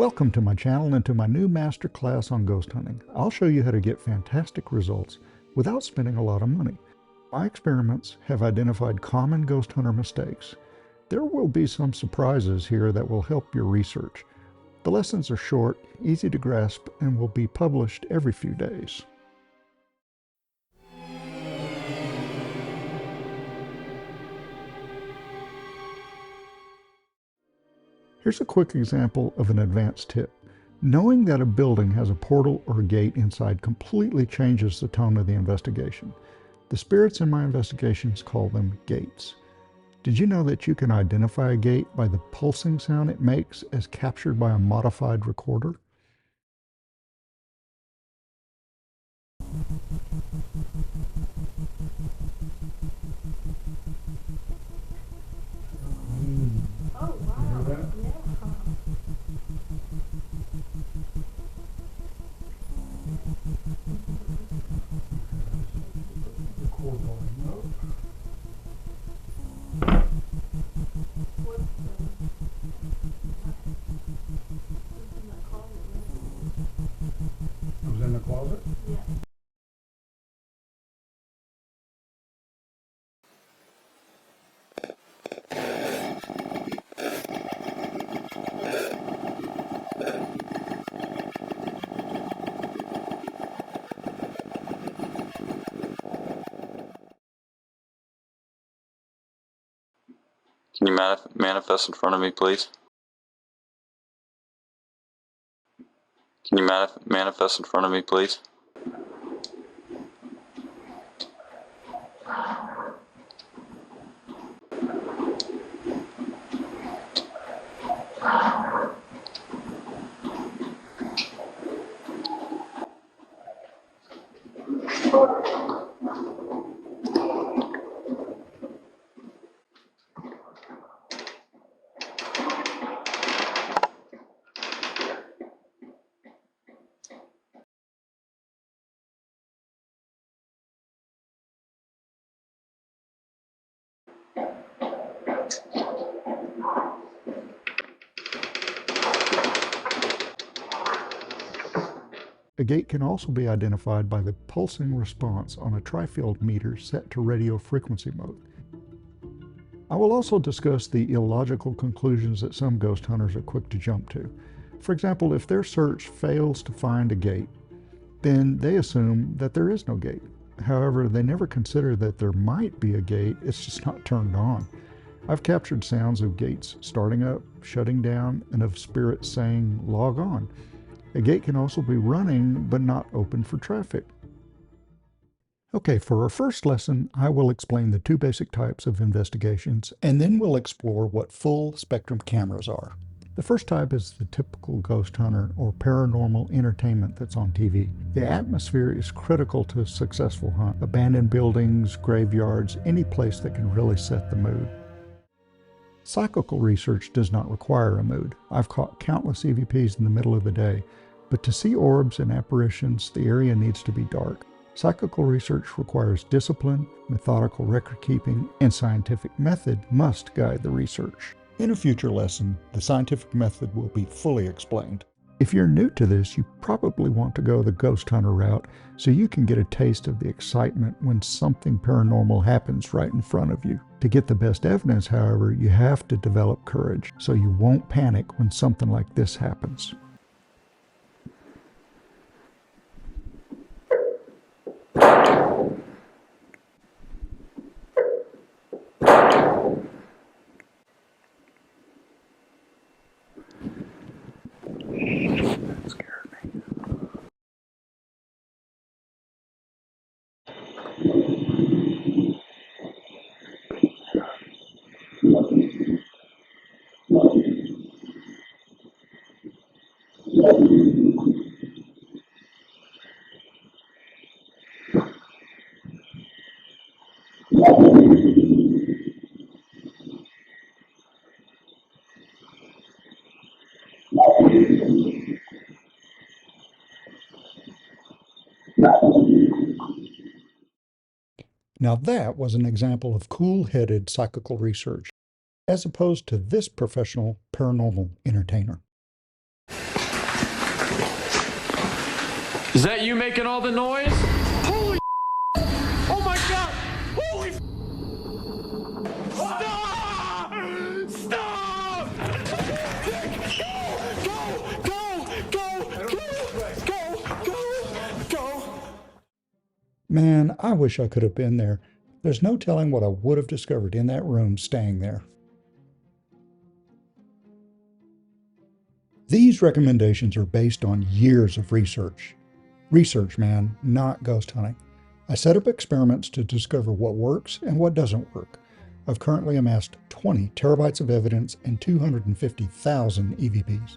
Welcome to my channel and to my new master class on ghost hunting. I'll show you how to get fantastic results without spending a lot of money. My experiments have identified common ghost hunter mistakes. There will be some surprises here that will help your research. The lessons are short, easy to grasp, and will be published every few days. Here's a quick example of an advanced tip. Knowing that a building has a portal or a gate inside completely changes the tone of the investigation. The spirits in my investigations call them gates. Did you know that you can identify a gate by the pulsing sound it makes as captured by a modified recorder? Oh, wow. Yeah. It was in the closet? Yeah. Can you manifest in front of me, please? Can you manifest in front of me, please? A gate can also be identified by the pulsing response on a tri-field meter set to radio frequency mode. I will also discuss the illogical conclusions that some ghost hunters are quick to jump to. For example, if their search fails to find a gate, then they assume that there is no gate. However, they never consider that there might be a gate, it's just not turned on. I've captured sounds of gates starting up, shutting down, and of spirits saying, "log on." A gate can also be running, but not open for traffic. Okay, for our first lesson, I will explain the two basic types of investigations, and then we'll explore what full spectrum cameras are. The first type is the typical ghost hunter or paranormal entertainment that's on TV. The atmosphere is critical to a successful hunt. Abandoned buildings, graveyards, any place that can really set the mood. Psychical research does not require a mood. I've caught countless EVPs in the middle of the day, but to see orbs and apparitions, the area needs to be dark. Psychical research requires discipline, methodical record keeping, and scientific method must guide the research. In a future lesson, the scientific method will be fully explained. If you're new to this, you probably want to go the ghost hunter route so you can get a taste of the excitement when something paranormal happens right in front of you. To get the best evidence, however, you have to develop courage so you won't panic when something like this happens. That scared me. Now that was an example of cool-headed psychical research, as opposed to this professional paranormal entertainer. Is that you making all the noise? Holy oh my god! Holy stop! Stop! Go! Man, I wish I could have been there. There's no telling what I would have discovered in that room staying there. These recommendations are based on years of research. Research, man, not ghost hunting. I set up experiments to discover what works and what doesn't work. I've currently amassed 20 terabytes of evidence and 250,000 EVPs.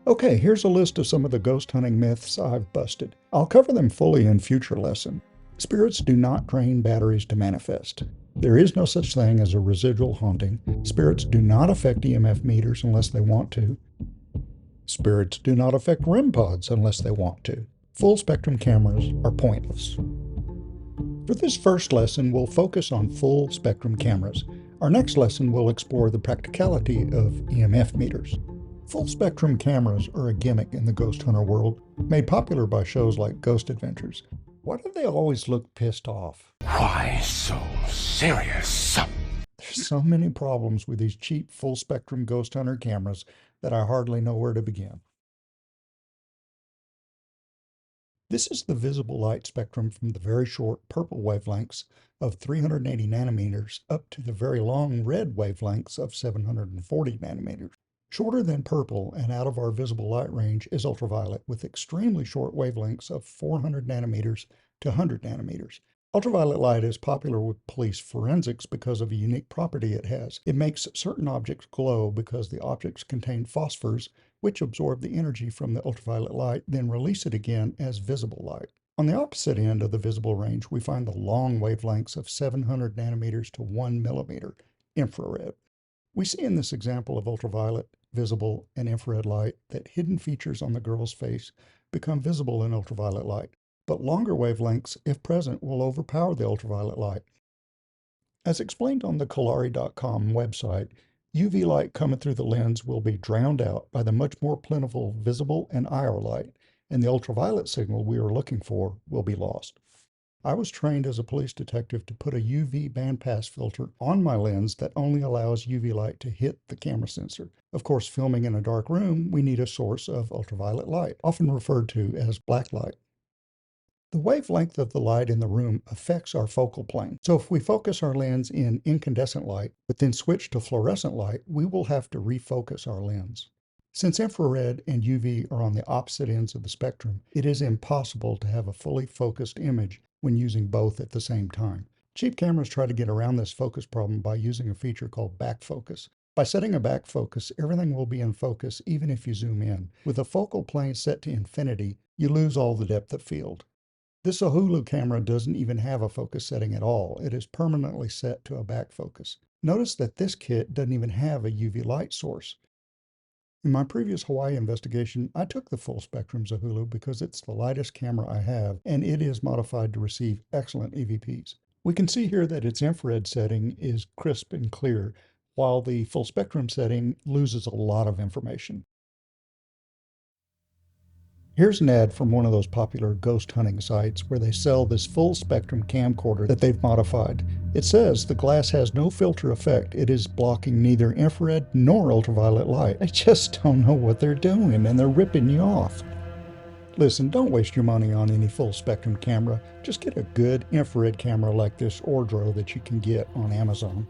Okay, here's a list of some of the ghost hunting myths I've busted. I'll cover them fully in future lesson. Spirits do not drain batteries to manifest. There is no such thing as a residual haunting. Spirits do not affect EMF meters unless they want to. Spirits do not affect REM pods unless they want to. Full spectrum cameras are pointless. For this first lesson, we'll focus on full spectrum cameras. Our next lesson will explore the practicality of EMF meters. Full spectrum cameras are a gimmick in the ghost hunter world, made popular by shows like Ghost Adventures. Why do they always look pissed off? Why so serious? There's so many problems with these cheap full spectrum ghost hunter cameras that I hardly know where to begin. This is the visible light spectrum from the very short purple wavelengths of 380 nanometers up to the very long red wavelengths of 740 nanometers. Shorter than purple and out of our visible light range is ultraviolet with extremely short wavelengths of 400 nanometers to 100 nanometers. Ultraviolet light is popular with police forensics because of a unique property it has. It makes certain objects glow because the objects contain phosphors, which absorb the energy from the ultraviolet light, then release it again as visible light. On the opposite end of the visible range, we find the long wavelengths of 700 nanometers to 1 millimeter, infrared. We see in this example of ultraviolet, visible, and infrared light that hidden features on the girl's face become visible in ultraviolet light. But longer wavelengths, if present, will overpower the ultraviolet light. As explained on the Kolari.com website, UV light coming through the lens will be drowned out by the much more plentiful visible and IR light, and the ultraviolet signal we are looking for will be lost. I was trained as a police detective to put a UV bandpass filter on my lens that only allows UV light to hit the camera sensor. Of course, filming in a dark room, we need a source of ultraviolet light, often referred to as black light. The wavelength of the light in the room affects our focal plane. So if we focus our lens in incandescent light, but then switch to fluorescent light, we will have to refocus our lens. Since infrared and UV are on the opposite ends of the spectrum, it is impossible to have a fully focused image when using both at the same time. Cheap cameras try to get around this focus problem by using a feature called back focus. By setting a back focus, everything will be in focus even if you zoom in. With a focal plane set to infinity, you lose all the depth of field. This Ohulo camera doesn't even have a focus setting at all. It is permanently set to a back focus. Notice that this kit doesn't even have a UV light source. In my previous Hawaii investigation, I took the full spectrum Ohulo because it's the lightest camera I have, and it is modified to receive excellent EVPs. We can see here that its infrared setting is crisp and clear, while the full spectrum setting loses a lot of information. Here's an ad from one of those popular ghost hunting sites where they sell this full spectrum camcorder that they've modified. It says the glass has no filter effect. It is blocking neither infrared nor ultraviolet light. They just don't know what they're doing and they're ripping you off. Listen, don't waste your money on any full spectrum camera. Just get a good infrared camera like this Ordro that you can get on Amazon.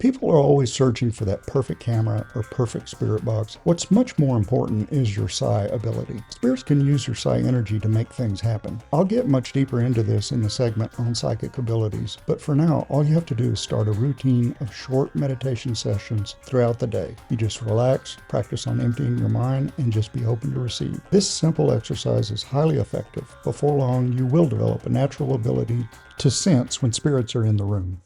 People are always searching for that perfect camera or perfect spirit box. What's much more important is your psi ability. Spirits can use your psi energy to make things happen. I'll get much deeper into this in the segment on psychic abilities, but for now, all you have to do is start a routine of short meditation sessions throughout the day. You just relax, practice on emptying your mind, and just be open to receive. This simple exercise is highly effective. Before long, you will develop a natural ability to sense when spirits are in the room.